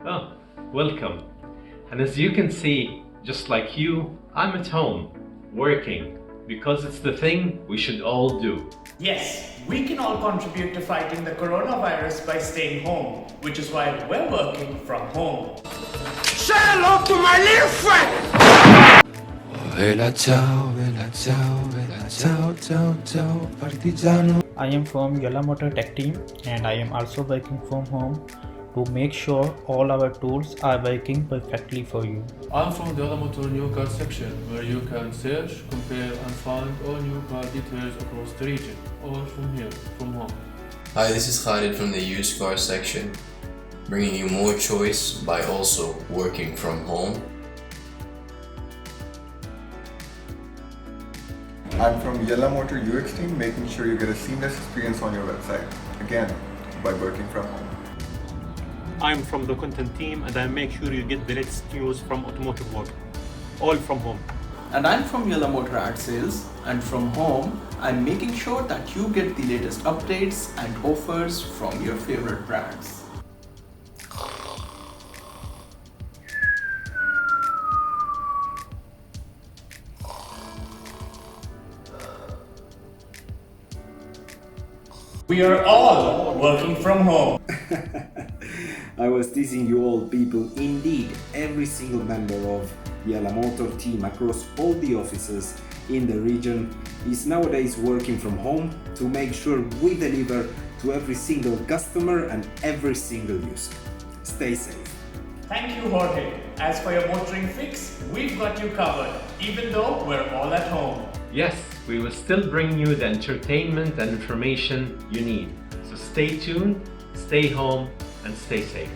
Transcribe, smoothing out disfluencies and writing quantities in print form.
Oh, welcome. And as you can see, just like you, I'm at home, working, because it's the thing we should all do. Yes, we can all contribute to fighting the coronavirus by staying home, which is why we're working from home. Say hello to my little friend! I am from YallaMotor tech team and I am also working from home to make sure all our tools are working perfectly for you. I'm from the YallaMotor new car section, where you can search, compare and find all new car details across the region, all from here, from home. Hi, this is Khalid from the used car section, bringing you more choice by also working from home. I'm from YallaMotor UX team, making sure you get a seamless experience on your website, again, by working from home. I'm from the content team and I make sure you get the latest news from automotive world, all from home. And I'm from YallaMotor Ad Sales, and from home, I'm making sure that you get the latest updates and offers from your favorite brands. We are all working from home. I was teasing you all people. Indeed, every single member of YallaMotor team across all the offices in the region is nowadays working from home to make sure we deliver to every single customer and every single user. Stay safe. Thank you, Jorge. As for your motoring fix, we've got you covered, even though we're all at home. Yes, we will still bring you the entertainment and information you need. So stay tuned, stay home, and stay safe.